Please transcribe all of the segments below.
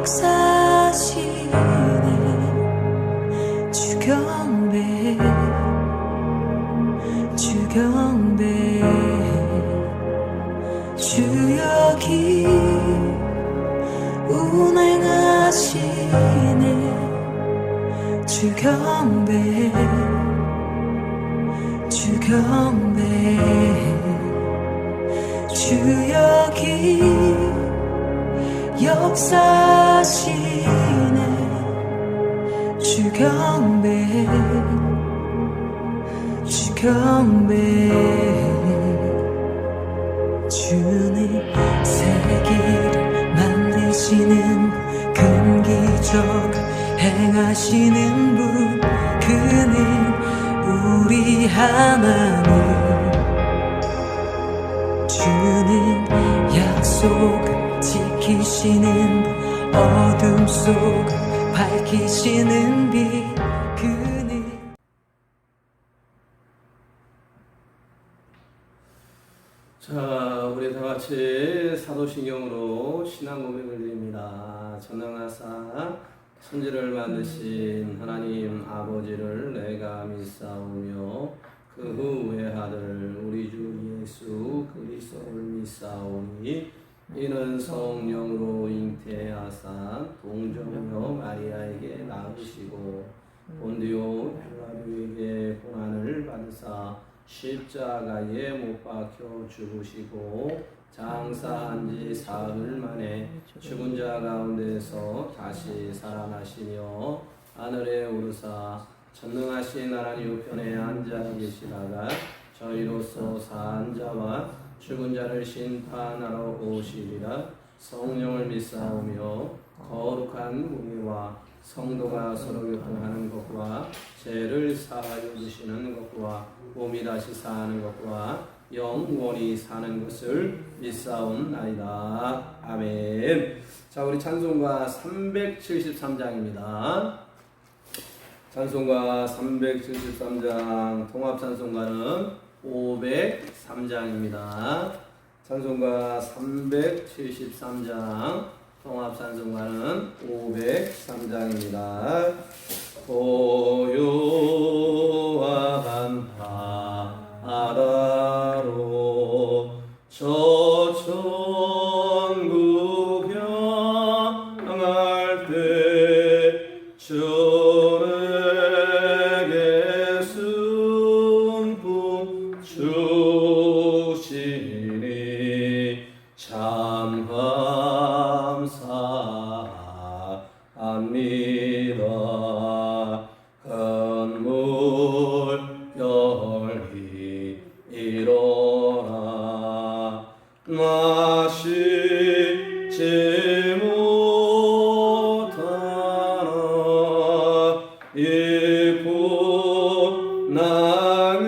역사시네 주경배 주경배 주여기 운행하시네 주경배 주경배 주여기 역사시네 주경배 주경배 주님 세계를 만드시는 큰 기적 행하시는 분 그는 우리 하나님 주는 약속 지키시는 분 어둠 속 밝히시는 빛 그는 자, 우리 다 같이 사도신경으로 신앙 고백을 드립니다. 전능하사 천지를 만드신 하나님 아버지를 내가 믿사오며 그 후 외아들 우리 주 예수 그리스도를 믿사오니 이는 성령으로 잉태하사 동정녀 마리아에게 낳으시고 본디오 필라도에게 고난을 받으사 십자가에 못 박혀 죽으시고 장사한 지 사흘 만에 죽은 자 가운데서 다시 살아나시며 하늘에 오르사 전능하신 하나님 우편에 앉아 계시다가 저희로서 산 자와 죽은 자를 심판하러 오시리라. 성령을 믿사오며 거룩한 무리와 성도가 서로 교통하는 것과 죄를 사하여 주시는 것과 몸이 다시 사는 것과 영원히 사는 것을 믿사옵나이다. 아멘. 자, 우리 찬송가 373장입니다. 찬송가 373장 통합 찬송가는 503장입니다. 찬송가 373장 통합 찬송가는 503장입니다. 고요한 바다로 저 천국 향할 때 주에게 순품 주시니 참 감사합니다. 건물 열이 일어나 마시지 못하나 이쁜 낭으로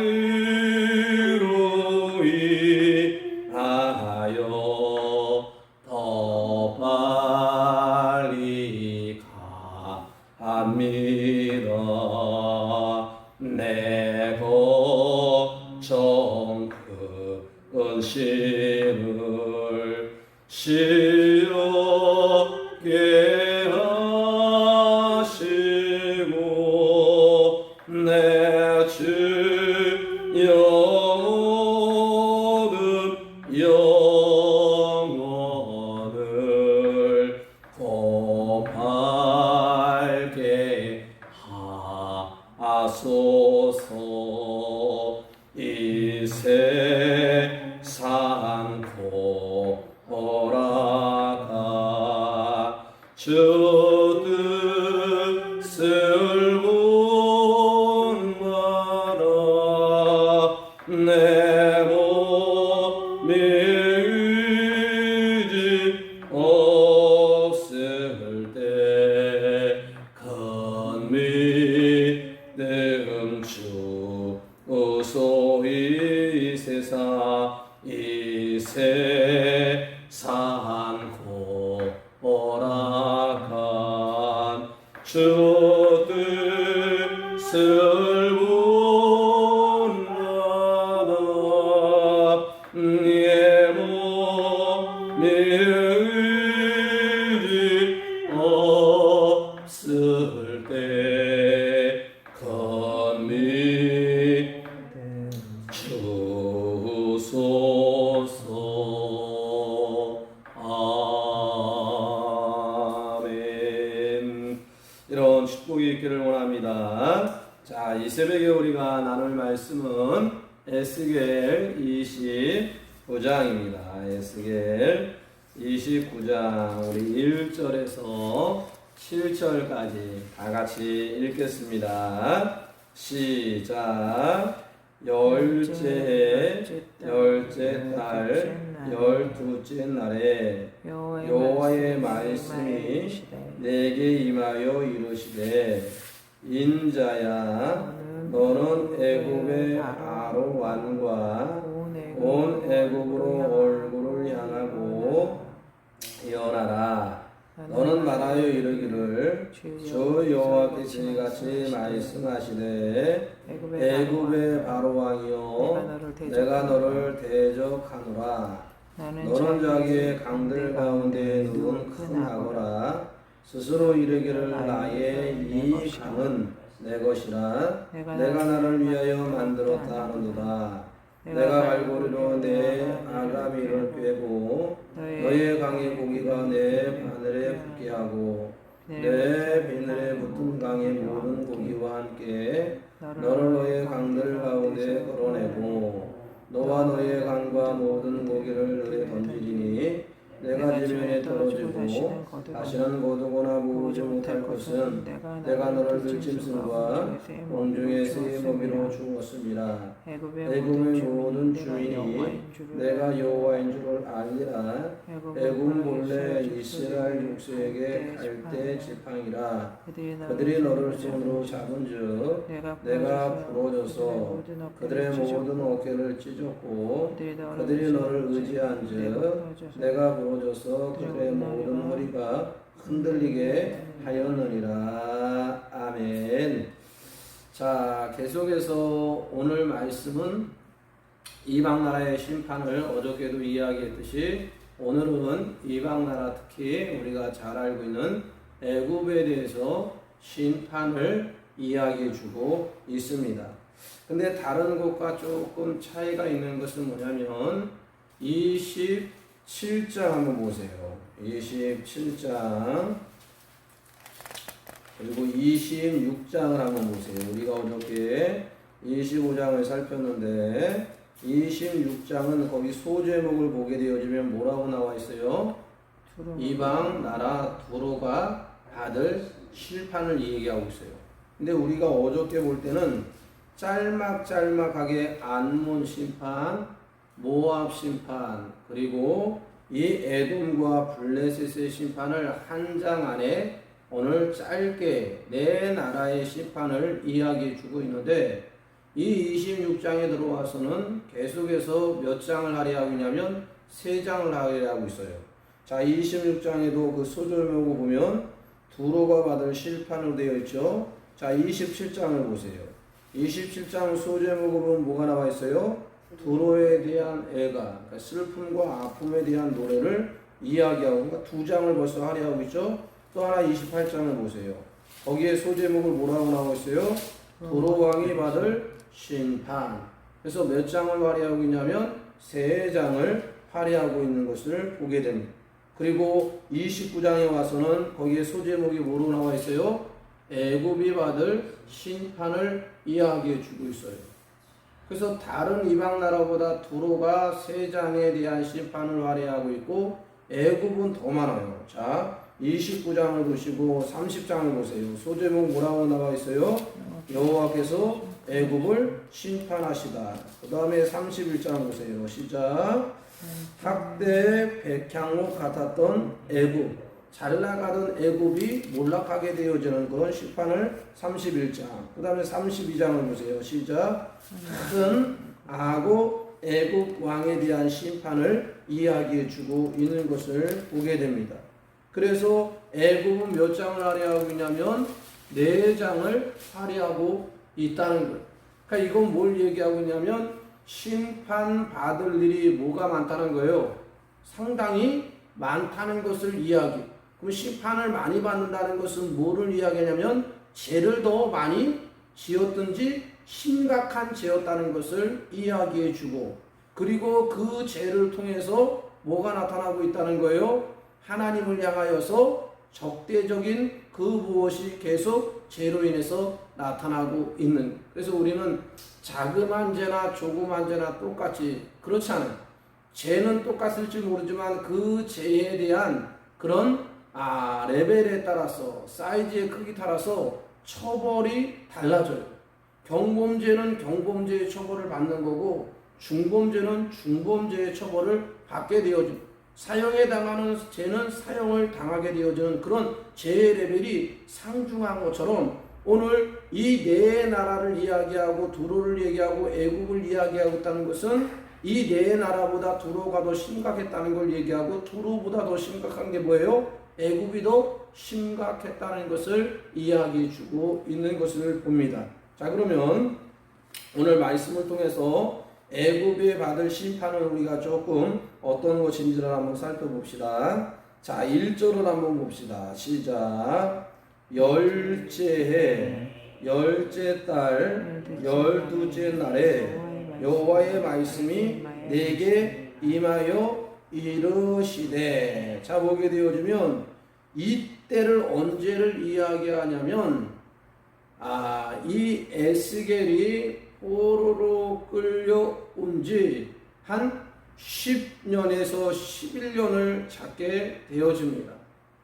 인하여 더 빨리 가합니다. 내 걱정 큰 짐을 시렵게 하시고 내 주여 모든 영혼을 고팔게 하소서. 이 세상 돌아가 주 뜻을 본받아 내 몸이 의지 없을 때 큰 믿음 주소이 세상 돌아간 주 뜻을 본받아 내 몸이 의지 주소서. 아멘. 이런 축복이 있기를 원합니다. 자, 이 새벽에 우리가 나눌 말씀은 에스겔 29장입니다. 에스겔 29장 우리 1절에서 7절까지 다 같이 읽겠습니다. 시작. 열째 달 12째 날에 여호와의 말씀이 내게 임하여 이르시되 인자야 너는 애굽의 아로 왕과 온 애굽으로 얼굴을 향하고 예언하라. 너는 말하여 이르기를 주 여호와께서 이같이 말씀하시되 애굽의 바로 왕이여 내가 너를 대적하노라. 너는 자기의 강들 가운데 누운 큰 악어라. 스스로 이르기를 나의 이 강은 내 것이라. 내가 나를 위하여 만들었다 하는도다. 내가 발고리로 내 아가미를 꿰고 너의 강의 고기가 내 바늘에 붙게 하고 내 비늘에 붙은 강의 모든 고기와 함께 너를 너의 강들 가운데 걸어내고 너와 너의 강과 모든 고기를 너에 던지리니 내가 지면에 떨어지고 다시는 거두거나 모으지 못할 것은 내가 너를 들짐승과 공중의 새의 범위로 주었습니다. 애굽의 모든 주인이 내가 여호와인 줄을 알리라. 애굽 몰래 이스라엘 육수에게 갈대 지팡이라. 그들이 너를 손으로 잡은즉 내가 부러져서 그들의 모든 어깨를 찢었고 그들이 너를 의지한즉 내가 부러져서 그들의 모든 허리가 흔들리게 하였느니라. 아멘. 자, 계속해서 오늘 말씀은 이방 나라의 심판을 어저께도 이야기했듯이 오늘은 이방 나라, 특히 우리가 잘 알고 있는 애굽에 대해서 심판을 이야기해 주고 있습니다. 근데 다른 곳과 조금 차이가 있는 것은 뭐냐면 27장 한번 보세요. 27장 그리고 26장을 한번 보세요. 우리가 어저께 25장을 살폈는데 26장은 거기 소제목을 보게 되어지면 뭐라고 나와 있어요? 이방 나라 두로가 받을 심판을 얘기하고 있어요. 근데 우리가 어저께 볼 때는 짤막짤막하게 안몬 심판, 모압 심판, 그리고 이 에돔과 블레셋의 심판을 한 장 안에 오늘 짧게 네 나라의 심판을 이야기해 주고 있는데 이 26장에 들어와서는 계속해서 몇 장을 하려 하고 있냐면 3장을 하려 하고 있어요. 자, 26장에도 그 소절목을 보면 두로가 받을 심판으로 되어 있죠. 자, 27장을 보세요. 27장 소제목을 보면 뭐가 나와 있어요? 두로에 대한 애가, 그러니까 슬픔과 아픔에 대한 노래를 이야기하고, 그러니까 2장을 벌써 하려 하고 있죠. 또 하나 28장을 보세요. 거기에 소제목을 뭐라고 나와 있어요? 두로 왕이 받을 심판. 그래서 몇 장을 발휘하고 있냐면 3장을 발휘하고 있는 것을 보게 됩니다. 그리고 29장에 와서는 거기에 소제목이 뭐로 나와 있어요? 애굽이 받을 심판을 이야기해 주고 있어요. 그래서 다른 이방 나라보다 두로가 3장에 대한 심판을 발휘하고 있고 애굽은 더 많아요. 자, 29장을 보시고 30장을 보세요. 소제목 뭐라고 나와 있어요? 여호와께서 애굽을 심판하시다. 그 다음에 31장 보세요. 시작. 학대 백향로 같았던 애굽, 잘 나가던 애굽이 몰락하게 되어지는 그런 심판을 31장. 그 다음에 32장을 보세요. 시작. 큰 악고 애굽 왕에 대한 심판을 이야기해 주고 있는 것을 보게 됩니다. 그래서 애굽은 몇 장을 할애하고 있냐면 4장을 할애하고 있다는 거예요. 그러니까 이건 뭘 얘기하고 있냐면 심판받을 일이 뭐가 많다는 거예요. 상당히 많다는 것을 이야기. 그럼 심판을 많이 받는다는 것은 뭐를 이야기하냐면 죄를 더 많이 지었든지 심각한 죄였다는 것을 이야기해 주고, 그리고 그 죄를 통해서 뭐가 나타나고 있다는 거예요? 하나님을 향하여서 적대적인 그 무엇이 계속 죄로 인해서 나타나고 있는. 그래서 우리는 자그만 죄나 조그만 죄나 똑같이, 그렇지 않아요. 죄는 똑같을지 모르지만 그 죄에 대한 그런 레벨에 따라서, 사이즈의 크기 따라서 처벌이 달라져요. 경범죄는 경범죄의 처벌을 받는 거고, 중범죄는 중범죄의 처벌을 받게 되어집니다. 사형에 당하는 죄는 사형을 당하게 되어지는 그런 죄의 레벨이 상중한 것처럼, 오늘 이 네 나라를 이야기하고 두로를 얘기하고 애국을 이야기하고 있다는 것은 이 네 나라보다 두로가 더 심각했다는 걸 얘기하고, 두로보다 더 심각한 게 뭐예요? 애국이 더 심각했다는 것을 이야기해 주고 있는 것을 봅니다. 자, 그러면 오늘 말씀을 통해서 애굽에 받을 심판을 우리가 조금 어떤 것인지를 한번 살펴봅시다. 자, 1절을 한번 봅시다. 시작. 열째 해, 열째 달, 열두째 날에 여호와의 말씀이 내게 임하여 이르시되. 자, 보게 되어지면 이때를 언제를 이야기하냐면 이 에스겔이 포로로 끌려온 지 한 10년에서 11년을 찾게 되어집니다.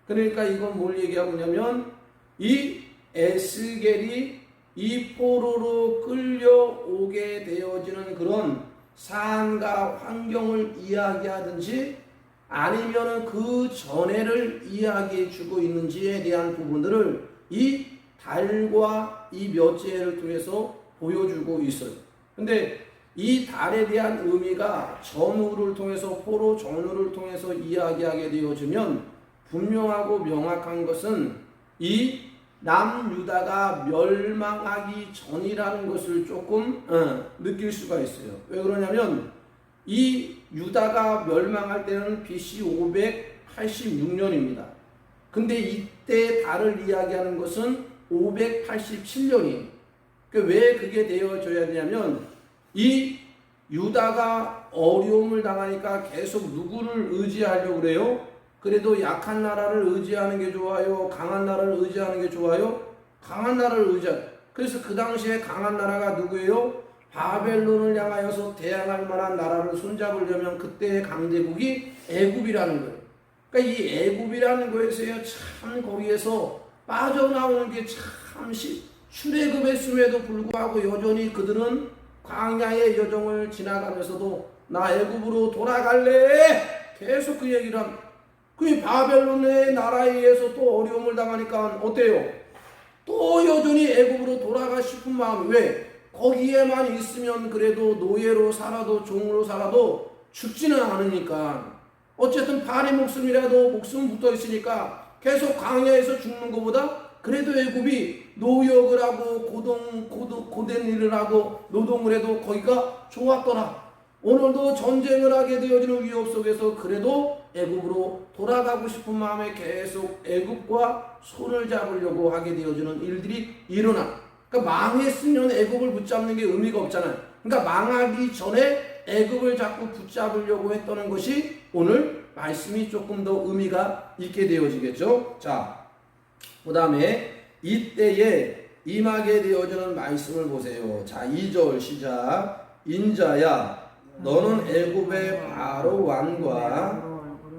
그러니까 이건 뭘 얘기하고 있냐면, 이 에스겔이 이 포로로 끌려오게 되어지는 그런 상황과 환경을 이야기하든지 아니면은 그 전에를 이야기해 주고 있는지에 대한 부분들을 이 달과 이 몇째를 통해서 보여주고 있어요. 근데 이 달에 대한 의미가 전후를 통해서, 포로 전후를 통해서 이야기하게 되어지면 분명하고 명확한 것은 이 남유다가 멸망하기 전이라는 것을 조금 느낄 수가 있어요. 왜 그러냐면 이 유다가 멸망할 때는 BC 586년입니다. 근데 이때 달을 이야기하는 것은 587년이에요. 왜 그게 되어져야 되냐면, 이 유다가 어려움을 당하니까 계속 누구를 의지하려고 그래요? 그래도 약한 나라를 의지하는 게 좋아요? 강한 나라를 의지하는 게 좋아요? 강한 나라를 의지하요. 그래서 그 당시에 강한 나라가 누구예요? 바벨론을 향하여서 대항할 만한 나라를 손잡으려면 그때의 강대국이 애굽이라는 거예요. 그러니까 이 애굽이라는 거에서요, 참 거기에서 빠져나오는 게 참 출애굽했음에도 불구하고 여전히 그들은 광야의 여정을 지나가면서도 나 애굽으로 돌아갈래, 계속 그 얘기를 합니다. 그 바벨론의 나라에 의해서 또 어려움을 당하니까 어때요? 또 여전히 애굽으로 돌아가 싶은 마음. 왜? 거기에만 있으면 그래도 노예로 살아도 종으로 살아도 죽지는 않으니까. 어쨌든 발의 목숨이라도 목숨 붙어 있으니까 계속 광야에서 죽는 것보다 그래도 애굽이 노역을 하고 고된 일을 하고 노동을 해도 거기가 좋았더라. 오늘도 전쟁을 하게 되어지는 위협 속에서 그래도 애굽으로 돌아가고 싶은 마음에 계속 애굽과 손을 잡으려고 하게 되어지는 일들이 일어나. 그러니까 망했으면 애굽을 붙잡는 게 의미가 없잖아요. 그러니까 망하기 전에 애굽을 자꾸 붙잡으려고 했던 것이 오늘 말씀이 조금 더 의미가 있게 되어지겠죠. 자, 그 다음에 이때에 임하게 되어지는 말씀을 보세요. 자, 2절 시작. 인자야, 너는 애굽의 바로 왕과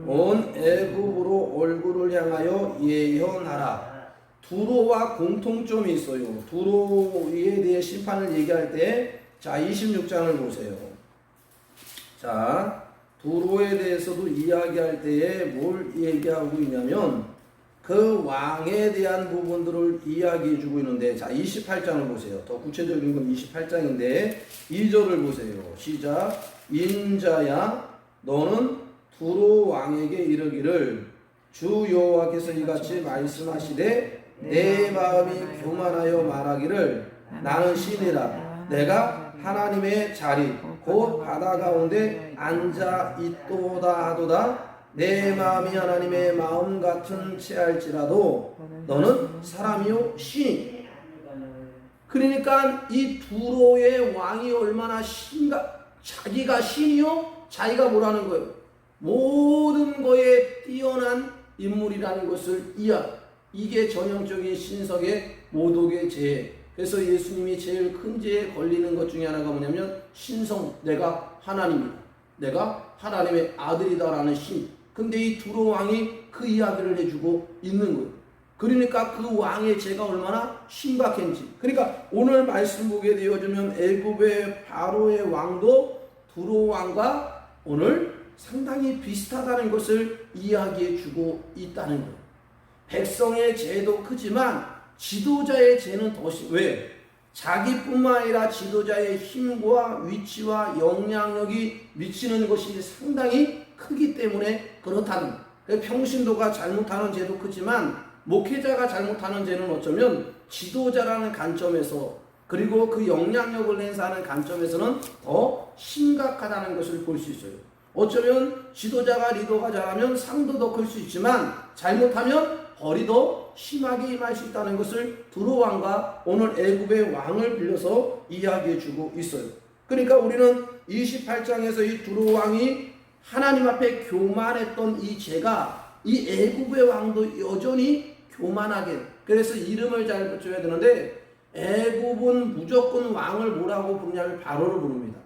온 애굽으로 얼굴을 향하여 예언하라. 두로와 공통점이 있어요. 두로에 대해 심판을 얘기할 때, 자, 26장을 보세요. 자, 두로에 대해서도 이야기할 때에 뭘 얘기하고 있냐면 그 왕에 대한 부분들을 이야기해 주고 있는데, 자, 28장을 보세요. 더 구체적인 건 28장인데 2절을 보세요. 시작. 인자야, 너는 두로 왕에게 이르기를 주 여호와께서 이같이 말씀하시되 내 마음이 교만하여 말하기를 나는 신이라. 내가 하나님의 자리 곧 바다 가운데 앉아 있도다 하도다. 내 마음이 하나님의 마음 같은 채할지라도 너는 사람이요 신이. 그러니까 이 두로의 왕이 얼마나 자기가 신이요? 자기가 뭐라는 거예요? 모든 거에 뛰어난 인물이라는 것을 이게 전형적인 신석의 모독의 죄. 그래서 예수님이 제일 큰 죄에 걸리는 것 중에 하나가 뭐냐면 신성, 내가 하나님이다. 내가 하나님의 아들이다라는 신. 근데 이 두로 왕이 그 이야기를 해주고 있는 거예요. 그러니까 그 왕의 죄가 얼마나 심각한지. 그러니까 오늘 말씀 보게 되어지면 애굽의 바로의 왕도 두로 왕과 오늘 상당히 비슷하다는 것을 이야기해 주고 있다는 거예요. 백성의 죄도 크지만 지도자의 죄는 더 왜? 자기뿐만 아니라 지도자의 힘과 위치와 영향력이 미치는 것이 상당히 크기 때문에 그렇다는 거예요. 평신도가 잘못하는 죄도 크지만 목회자가 잘못하는 죄는 어쩌면 지도자라는 관점에서 그리고 그 영향력을 행사하는 관점에서는 더 심각하다는 것을 볼 수 있어요. 어쩌면 지도자가 리더가 잘하면 상도 더 클 수 있지만 잘못하면 벌이 더 심하게 임할 수 있다는 것을 두로 왕과 오늘 애굽의 왕을 빌려서 이야기해 주고 있어요. 그러니까 우리는 28장에서 이 두로 왕이 하나님 앞에 교만했던 이 죄가 이 애굽의 왕도 여전히 교만하게, 그래서 이름을 잘 붙여야 되는데 애굽은 무조건 왕을 뭐라고 부르냐면 바로를 부릅니다.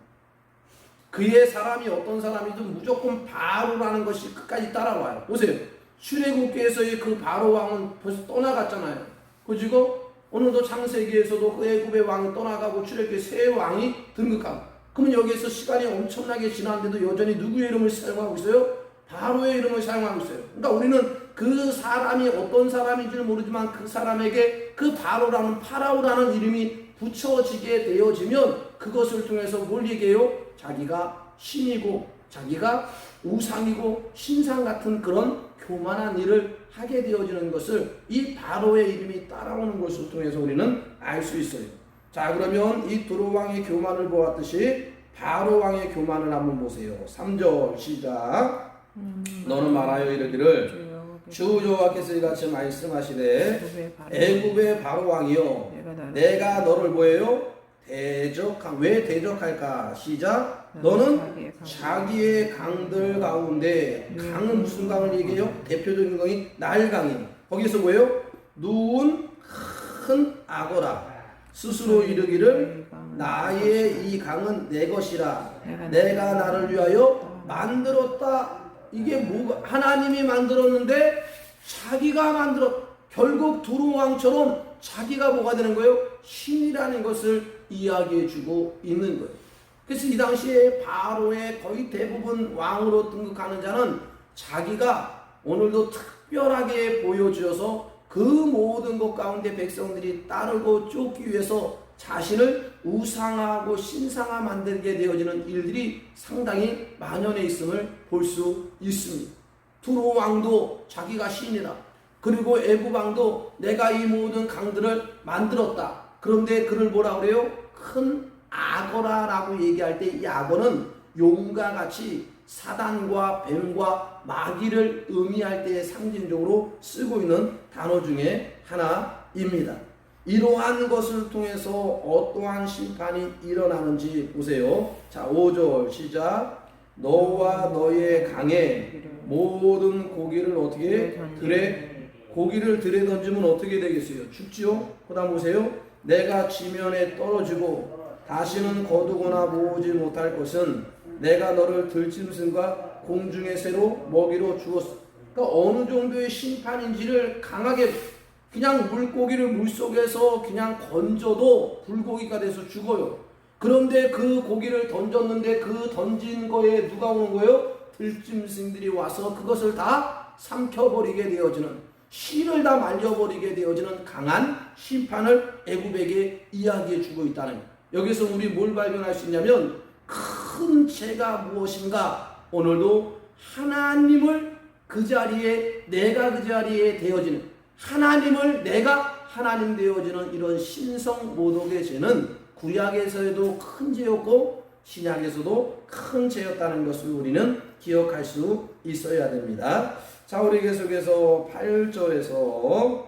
그의 사람이 어떤 사람이든 무조건 바로라는 것이 끝까지 따라와요. 보세요. 출애굽기에서의 그 바로 왕은 벌써 떠나갔잖아요. 그리고 오늘도 창세기에서도 그 애굽의 왕이 떠나가고 출애굽기에 새 왕이 등극하고, 그러면 여기에서 시간이 엄청나게 지났는데도 여전히 누구의 이름을 사용하고 있어요? 바로의 이름을 사용하고 있어요. 그러니까 우리는 그 사람이 어떤 사람인지는 모르지만 그 사람에게 그 바로라는 파라오라는 이름이 붙여지게 되어지면 그것을 통해서 뭘 얘기해요? 자기가 신이고 자기가 우상이고 신상 같은 그런 교만한 일을 하게 되어지는 것을 이 바로의 이름이 따라오는 것을 통해서 우리는 알 수 있어요. 자, 그러면 이 두로 왕의 교만을 보았듯이 바로 왕의 교만을 한번 보세요. 3절 시작. 너는 말하여 이르기를 주 여호와께서 이같이 말씀하시되 애굽의 바로 왕이여 내가 너를 뭐예요? 왜 대적할까? 시작. 너는 자기의 강들 가운데, 강은 무슨 강을 얘기해요? 대표적인 강이 나일강이. 거기서 뭐예요? 누운 큰 악어라. 스스로 이르기를 나의 이 강은 내 것이라. 내가 나를 위하여 만들었다. 이게 뭐가, 하나님이 만들었는데 자기가 결국 두로 왕처럼 자기가 뭐가 되는 거예요? 신이라는 것을 이야기해 주고 있는 거예요. 그래서 이 당시에 바로의 거의 대부분 왕으로 등극하는 자는 자기가 오늘도 특별하게 보여주어서 그 모든 것 가운데 백성들이 따르고 쫓기 위해서 자신을 우상하고 신상화 만들게 되어지는 일들이 상당히 만연해 있음을 볼 수 있습니다. 두로 왕도 자기가 신이라. 그리고 애굽 왕도 내가 이 모든 강들을 만들었다. 그런데 그를 뭐라 그래요? 큰 악어라라고 얘기할 때 이 악어는 용과 같이 사단과 뱀과 마귀를 의미할 때 상징적으로 쓰고 있는 단어 중에 하나입니다. 이러한 것을 통해서 어떠한 심판이 일어나는지 보세요. 자, 5절 시작. 너와 너의 강에 모든 고기를 어떻게 고기를 들에 던지면 어떻게 되겠어요? 죽지요? 그 다음 보세요. 내가 지면에 떨어지고 다시는 거두거나 모으지 못할 것은 내가 너를 들짐승과 공중의 새로 먹이로 주었어. 그러니까 어느 정도의 심판인지를 강하게, 그냥 물고기를 물속에서 그냥 건져도 불고기가 돼서 죽어요. 그런데 그 고기를 던졌는데 그 던진 거에 누가 오는 거예요? 들짐승들이 와서 그것을 다 삼켜버리게 되어지는, 실을 다 말려버리게 되어지는 강한 심판을 애굽에게 이야기해 주고 있다는 거예요. 여기서 우리 뭘 발견할 수 있냐면 큰 죄가 무엇인가, 오늘도 하나님을 그 자리에, 내가 그 자리에 되어지는, 하나님을 내가 하나님 되어지는 이런 신성 모독의 죄는 구약에서도 큰 죄였고 신약에서도 큰 죄였다는 것을 우리는 기억할 수 있어야 됩니다. 자, 우리 계속해서 8절에서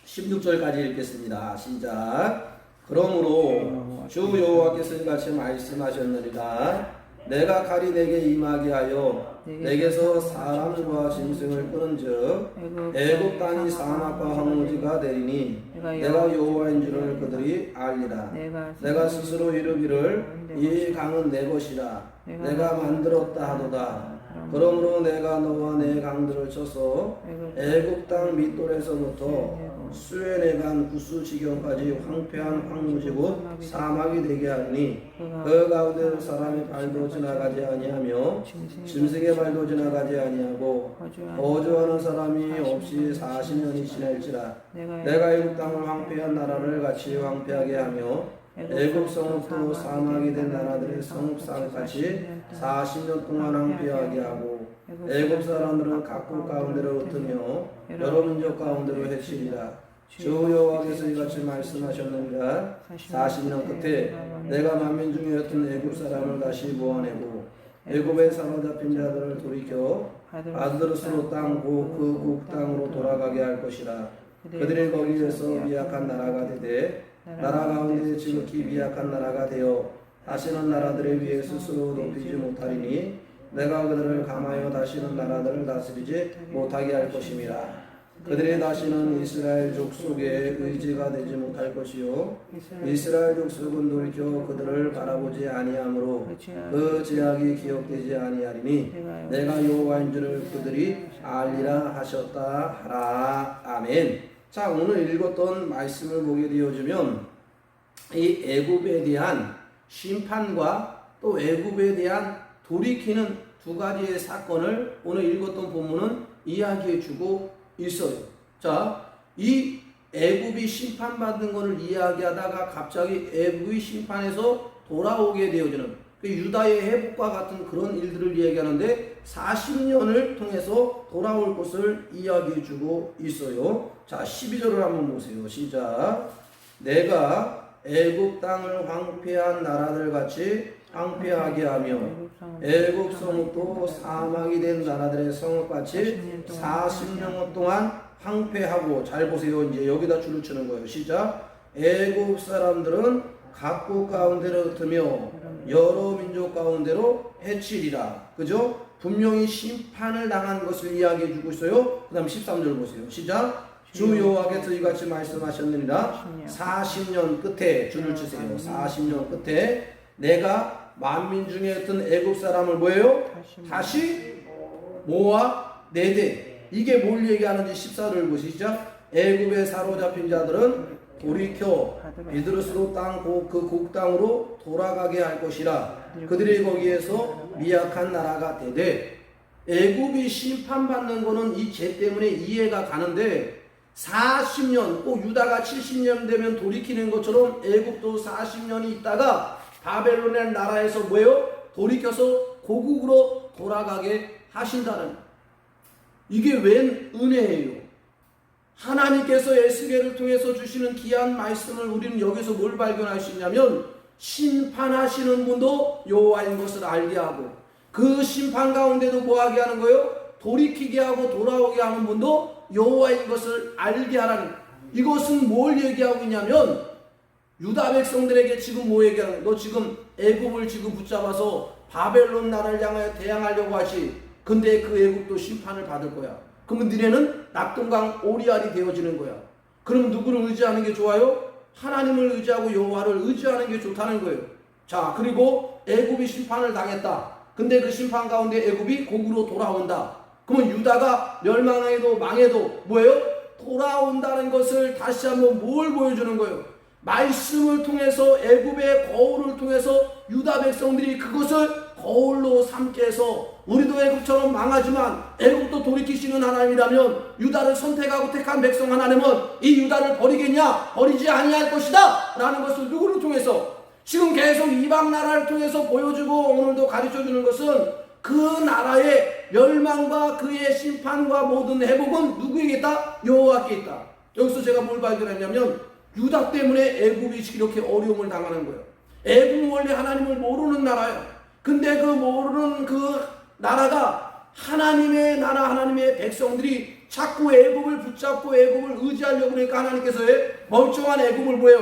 16절까지 읽겠습니다. 시작. 그러므로 주 여호와께서 이같이 말씀하셨느니라. 내가 칼이 내게 임하게 하여 내게서 사람과 짐승을 끄는즉 애굽 땅이 사막과 황무지가 되리니 내가 여호와인 줄을 그들이 알리라. 내가 스스로 이르기를 이 강은 내 것이라 내가 만들었다 하도다. 그러므로 내가 너와 내 강들을 쳐서 애굽 땅 밑돌에서부터 수엔에 간 구스 지경까지 황폐한 황무지 곧 사막이 되게 하니 그 가운데 사람의 발도 지나가지 아니하며 짐승의 발도 지나가지 아니하고 거주하는 사람이 없이 40년이 지날지라. 내가 애굽 땅을 황폐한 나라를 같이 황폐하게 하며 애굽 성읍도 사막이 된 나라들의 성읍상같이 40년 동안 황폐하게 하고 애굽 사람들은 각국 가운데로 흩으며 여러 민족 가운데로 해치리라. 주 여호와께서 이같이 말씀하셨느니라. 40년 끝에 내가 만민 중에 흩은 애굽 사람을 다시 모아내고 애굽에 사로잡힌 자들을 돌이켜 아드르스로 땅 그 땅으로 돌아가게 할 것이라. 그들이 거기에서 미약한 나라가 되되 나라 가운데 지극히 미약한 나라가 되어 다시는 나라들에 위해 스스로 높이지 못하리니 내가 그들을 감하여 다시는 나라들을 다스리지 못하게 할 것임이라. 그들의 다시는 이스라엘 족속의 의지가 되지 못할 것이요 이스라엘 족속은 돌이켜 그들을 바라보지 아니하므로 그 제약이 기억되지 아니하리니 내가 여호와인 줄을 그들이 알리라 하셨다 하라. 아멘. 자, 오늘 읽었던 말씀을 보게 되어지면 이 애굽에 대한 심판과 또 애굽에 대한 돌이키는 두 가지의 사건을 오늘 읽었던 본문은 이야기해 주고 있어요. 자, 이 애굽이 심판받는 것을 이야기하다가 갑자기 애굽이 심판에서 돌아오게 되어지는 유다의 회복과 같은 그런 일들을 이야기하는데 40년을 통해서 돌아올 것을 이야기해 주고 있어요. 자, 12절을 한번 보세요. 시작. 내가 애굽 땅을 황폐한 나라들 같이 황폐하게 하며 애굽 성읍도 사막이 된 나라들의 성읍같이 40년 동안 황폐하고, 잘 보세요. 이제 여기다 줄을 치는 거예요. 시작. 애굽 사람들은 각국 가운데로 흩으며 여러 민족 가운데로 해치리라. 그죠? 분명히 심판을 당한 것을 이야기해 주고 있어요. 그 다음 13절 보세요. 시작. 주 여호와께서 이같이 말씀하셨느니라. 40년 끝에 줄을 치세요. 40년 끝에 내가 만민 중에 어떤 애굽 사람을 뭐예요? 다시 모아 내되. 이게 뭘 얘기하는지 14절을 보시죠. 애굽에 사로잡힌 자들은 돌이켜 비드르스로 땅 그 곡땅으로 돌아가게 할 것이라. 그들이 거기에서 미약한 나라가 되되. 애굽이 심판받는 거는 이 죄 때문에 이해가 가는데 40년, 꼭 유다가 70년 되면 돌이키는 것처럼 애굽도 40년이 있다가 바벨론의 나라에서 뭐예요? 돌이켜서 고국으로 돌아가게 하신다는, 이게 웬 은혜예요. 하나님께서 에스겔을 통해서 주시는 귀한 말씀을 우리는 여기서 뭘 발견할 수 있냐면, 심판하시는 분도 여호와인 것을 알게 하고, 그 심판 가운데도 뭐하게 하는 거예요? 돌이키게 하고 돌아오게 하는 분도 여호와인 것을 알게 하라는. 이것은 뭘 얘기하고 있냐면, 유다 백성들에게 지금 뭐 얘기하는 거야? 너 지금 애굽을 지금 붙잡아서 바벨론 나라를 향하여 대항하려고 하지. 근데 그 애굽도 심판을 받을 거야. 그러면 너네는 낙동강 오리알이 되어지는 거야. 그럼 누구를 의지하는 게 좋아요? 하나님을 의지하고 여호와를 의지하는 게 좋다는 거예요. 자, 그리고 애굽이 심판을 당했다. 근데 그 심판 가운데 애굽이 고국으로 돌아온다. 그러면 유다가 멸망해도 망해도 뭐예요? 돌아온다는 것을 다시 한번 뭘 보여주는 거예요? 말씀을 통해서, 애굽의 거울을 통해서 유다 백성들이 그것을 거울로 삼게 해서, 우리도 애굽처럼 망하지만 애굽도 돌이키시는 하나님이라면 유다를 선택하고 택한 백성 하나님은 이 유다를 버리겠냐? 버리지 아니할 것이다 라는 것을 누구를 통해서, 지금 계속 이방 나라를 통해서 보여주고 오늘도 가르쳐주는 것은 그 나라의 멸망과 그의 심판과 모든 회복은 누구에게 있다? 여호와께 있다. 여기서 제가 뭘 발견했냐면, 유다 때문에 애굽이 이렇게 어려움을 당하는 거예요. 애굽은 원래 하나님을 모르는 나라예요. 근데 그 모르는 그 나라가 하나님의 나라, 하나님의 백성들이 자꾸 애굽을 붙잡고 애굽을 의지하려고 그러니까 하나님께서 멀쩡한 애굽을 뭐예요?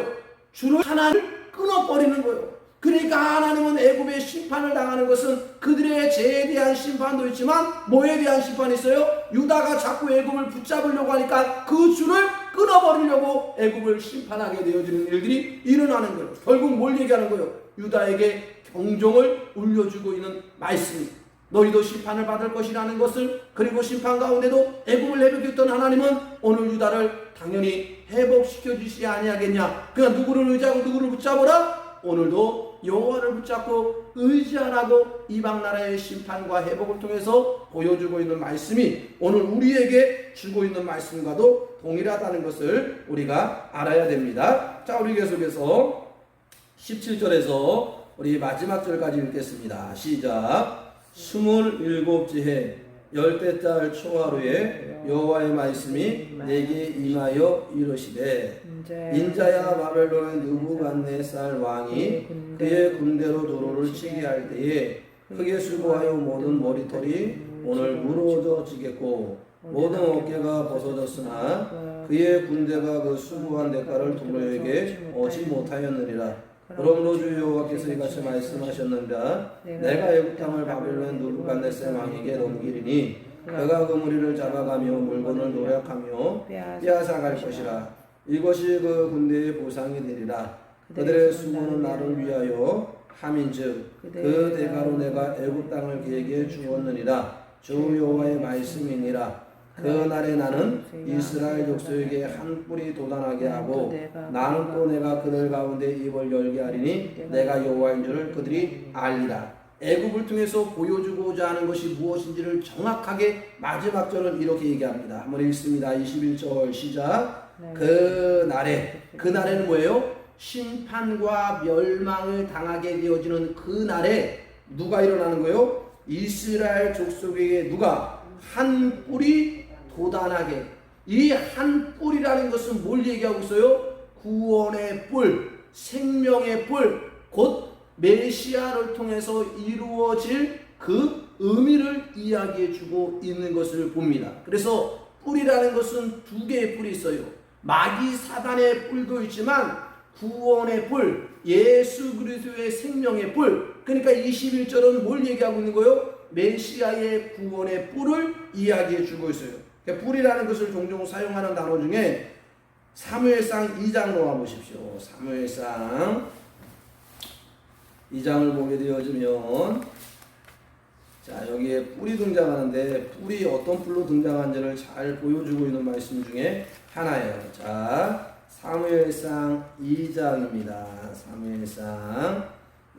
줄을 하나를 끊어버리는 거예요. 그러니까 하나님은 애굽의 심판을 당하는 것은 그들의 죄에 대한 심판도 있지만 뭐에 대한 심판이 있어요? 유다가 자꾸 애굽을 붙잡으려고 하니까 그 줄을 끊어버리려고 애굽을 심판하게 되어지는 일들이 일어나는 거예요. 결국 뭘 얘기하는 거예요? 유다에게 경종을 울려주고 있는 말씀입니다. 너희도 심판을 받을 것이라는 것을, 그리고 심판 가운데도 애굽을 회복했던 하나님은 오늘 유다를 당연히 회복시켜 주시지 아니하겠냐. 그냥 누구를 의지하고 누구를 붙잡으라? 오늘도 여호와를 붙잡고 의지하라고 이방 나라의 심판과 회복을 통해서 보여주고 있는 말씀이 오늘 우리에게 주고 있는 말씀과도 동일하다는 것을 우리가 알아야 됩니다. 자, 우리 계속해서 17절에서 우리 마지막 절까지 읽겠습니다. 시작. 27지해 열대달 초하루에 여호와의 말씀이 내게 임하여 이르시되 인자야 바벨론의 느부갓네살 왕이 그의 군대로 도로를 치게 할 때에 크게 수고하여 모든 머리털이 오늘 무너져지겠고 모든 어깨가 벗어졌으나 그의 군대가 그 수고한 대가를 도로에게 오지 못하였느니라. 그러므로 주 여호와께서 이같이 말씀하셨느니라. 내가 애굽 땅을 바벨론 느부갓네살 왕에게 넘기리니 그가 그 무리를 잡아가며 물건을 노력하며 빼앗아갈 것이라. 이것이 그 군대의 보상이 되리라. 그들의 수고는 나를 위하여 함인즉 그 대가로 내가 애굽 땅을 그에게 주었느니라. 주 여호와의 말씀이니라. 그 날에 나는 이스라엘 족속에게 한 뿔이 돋아나게 하고 나는 또 내가 그들 가운데 입을 열게 하리니 내가 여호와인 줄을 그들이 알리라. 애굽을 통해서 보여주고자 하는 것이 무엇인지를 정확하게 마지막 절은 이렇게 얘기합니다. 한번 읽습니다. 21절 시작. 그 날에는 뭐예요? 심판과 멸망을 당하게 되어지는 그 날에 누가 일어나는 거예요? 이스라엘 족속에게 누가 한 뿔이 돋아나게. 이 한 뿔이라는 것은 뭘 얘기하고 있어요? 구원의 뿔, 생명의 뿔, 곧 메시아를 통해서 이루어질 그 의미를 이야기해 주고 있는 것을 봅니다. 그래서 뿔이라는 것은 두 개의 뿔이 있어요. 마귀 사단의 뿔도 있지만 구원의 뿔, 예수 그리스도의 생명의 뿔. 그러니까 21절은 뭘 얘기하고 있는 거예요? 메시아의 구원의 뿔을 이야기해 주고 있어요. 뿔이라는 것을 종종 사용하는 단어 중에 사무엘상 2장으로 와보십시오. 사무엘상 2장을 보게 되어지면 자, 여기에 뿔이 등장하는데 뿔이 어떤 뿔로 등장한지를 잘 보여주고 있는 말씀 중에 하나예요. 자, 사무엘상 2장입니다. 사무엘상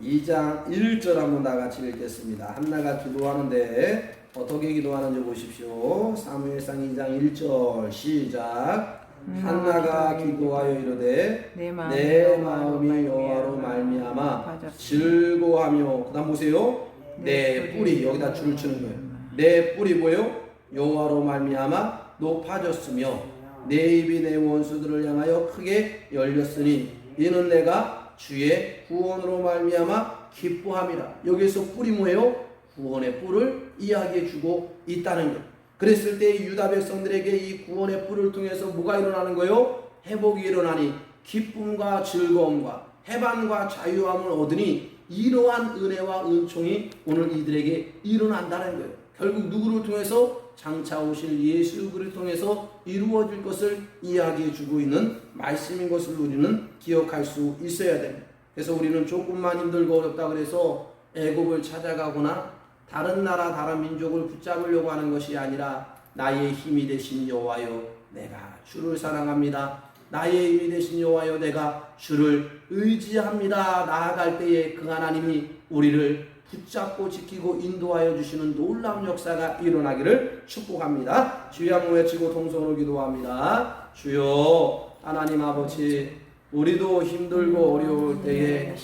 2장 1절 한번 다 같이 읽겠습니다. 한나가 기도하는데 어떻게 기도하는지 보십시오. 사무엘상 2장 1절 시작. 한나가 기도하여 이르되 내 마음이 여호와로 말미암아 즐거워하며, 그 다음 보세요. 내 뿔이, 여기다 줄을 치는 거예요. 내 뿔이 뭐예요? 여호와로 말미암아 높아졌으며 내 입이 내 원수들을 향하여 크게 열렸으니 이는 내가 주의 구원으로 말미암아 기뻐함이라. 여기서 뿔이 뭐예요? 구원의 뿔을 이야기해 주고 있다는 거예요. 그랬을 때 유다 백성들에게 이 구원의 뿔을 통해서 뭐가 일어나는 거예요? 회복이 일어나니 기쁨과 즐거움과 해방과 자유함을 얻으니 이러한 은혜와 은총이 오늘 이들에게 일어난다는 거예요. 결국 누구를 통해서? 장차 오실 예수 그리스도를 통해서 이루어질 것을 이야기해 주고 있는 말씀인 것을 우리는 기억할 수 있어야 됩니다. 그래서 우리는 조금만 힘들고 어렵다 그래서 애굽을 찾아가거나 다른 나라 다른 민족을 붙잡으려고 하는 것이 아니라 나의 힘이 되신 여호와여 내가 주를 사랑합니다. 나의 힘이 되신 여호와여 내가 주를 의지합니다. 나아갈 때에 그 하나님이 우리를 붙잡고 지키고 인도하여 주시는 놀라운 역사가 일어나기를 축복합니다. 주여 한번 외치고 동성으로 기도합니다. 주여 하나님 아버지, 우리도 힘들고 어려울 때에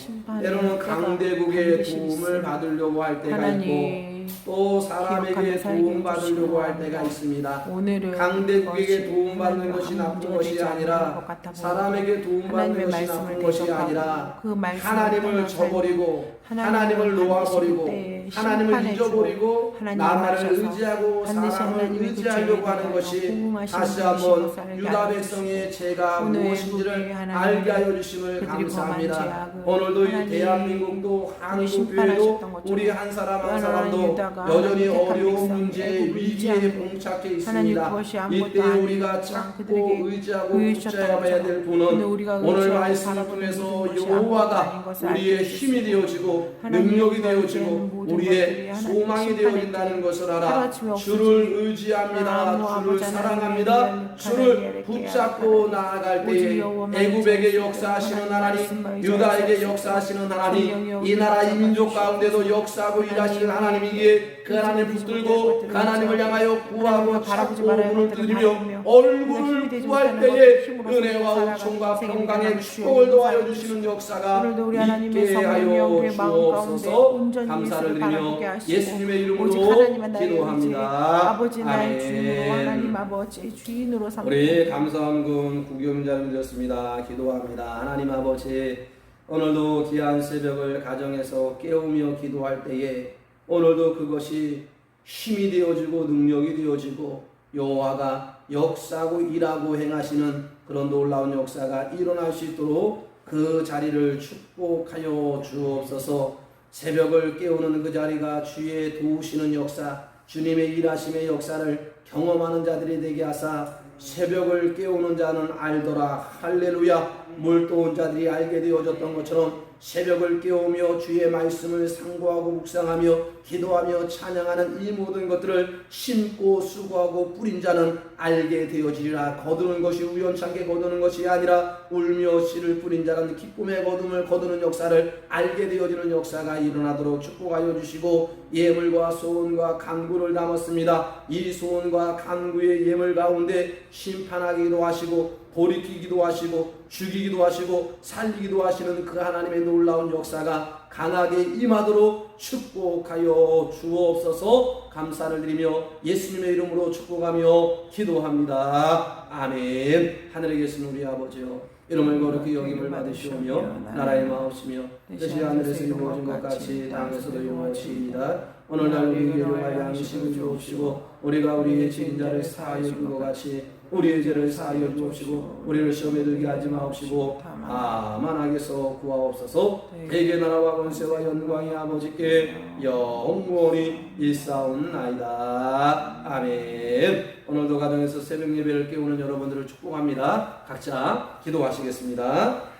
때로는 강대국의 도움을 받으려고 할 때가 있고 또 사람에게 도움 받으려고 할 때가 있습니다. 강대국에게 도움 받는 것이 나쁜 것이 아니라 사람에게 도움 받는 것이 나쁜 것이 아니라 하나님을 저버리고 하나님을 놓아버리고 하나님을 심판의 잊어버리고 하나님 나라를 하셔서 의지하고 반드시 사람을 하나님의 의지하려고 구원에 하는 것이 대하여 다시 공의하시는 한번 분이신 것을 유다 알게 백성의 죄가 오늘의 무엇인지를 무죄 하나님, 알게 하여 주심을 그들이 감사합니다. 범한 죄악을 오늘도 이 하나님, 대한민국도 한국교회도 심판하셨던 것처럼 우리 한 사람 한 하나님, 사람도 유다가 여전히 택한 어려운 백성, 문제에 애굽을 위기에 의지하는데 봉착해 하나님 있습니다. 그것이 아무것도 이때 아닌 우리가 것처럼 찾고 그들에게 의지하고 보여주셨던 붙잡아야 될 근데 분은 우리가 오늘 의지하고 말씀 바라보는 통해서 모든 것이 아무것도 아닌 여호와가 것을 우리의 알게 힘이 해주시고 되어지고 하나님, 능력이 우리에게 되어지고 모든 우리의 것들이 하나님 소망이 심판의 되어진다는 것을 알아 하루아침에 주를 없어지고 의지합니다. 아무 주를 아버지 사랑합니다. 하나님, 주를 하나님, 붙잡고 하나님, 나아갈 오직 때에 여호와만 애굽에게 의지하시고 역사하시는 하나님 하나님, 말씀을 유다에게 의지하시고 역사하시는 성령이 하나님, 이 나라 이 민족 가운데도 역사하고 일하시는 하나님이기에 그 하나님 붙들고 그 하나님을 향하여 구하고 바라보지 찾고 말아야 문을 것들은 두드리며 하나님이며 얼굴을 구할 때에 은혜와 은총과 평강의 축복을 도와여 주시는 역사가 오늘도 우리 하나님의 있게 성령이 하여 우리의 마음 가운데 주옵소서. 온전히 감사를 예수를 바라보게 드리며 하시고 예수님의 오직 이름으로 하나님만 나의 의지 기도합니다. 아버지 나의 주인으로 아멘. 하나님 아버지 주인으로 삼고 우리 감사함군 구경자님들었습니다. 기도합니다. 하나님 아버지, 오늘도 귀한 새벽을 가정에서 깨우며 기도할 때에 오늘도 그것이 힘이 되어지고 능력이 되어지고 여호와가 역사하고 일하고 행하시는 그런 놀라운 역사가 일어날 수 있도록 그 자리를 축복하여 주옵소서. 새벽을 깨우는 그 자리가 주의 도우시는 역사, 주님의 일하심의 역사를 경험하는 자들이 되게 하사 새벽을 깨우는 자는 알더라. 할렐루야. 몰도온 자들이 알게 되어졌던 것처럼 새벽을 깨우며 주의 말씀을 상고하고 묵상하며 기도하며 찬양하는 이 모든 것들을 심고 수고하고 뿌린 자는 알게 되어지리라. 거두는 것이 우연찮게 거두는 것이 아니라 울며 씨를 뿌린 자는 기쁨의 거둠을 거두는 역사를 알게 되어지는 역사가 일어나도록 축복하여 주시고 예물과 소원과 간구를 담았습니다. 이 소원과 간구의 예물 가운데 심판하기도 하시고 돌이키기도 하시고 죽이기도 하시고 살리기도 하시는 그 하나님의 놀라운 역사가 강하게 임하도록 축복하여 주옵소서. 감사를 드리며 예수님의 이름으로 축복하며 기도합니다. 아멘. 하늘에 계신 우리 아버지요, 이름을 거룩히 여김을 받으시오며 나라의 마옵시며 뜻이 하늘에서 이루어진 것 같이 땅에서도 이루어지이다. 오늘날 우리에게 용할 양식을 주옵시고 우리가 우리의 죄인자를 사하여 준 것 같이 우리의 죄를 사하여 주옵시고 우리를 시험에 들게 하지 마옵시고 다만 악에서 구하옵소서. 대개 나라와 권세와 영광이 아버지께 영원히 일사옵나이다. 아멘. 오늘도 가정에서 새벽 예배를 깨우는 여러분들을 축복합니다. 각자 기도하시겠습니다.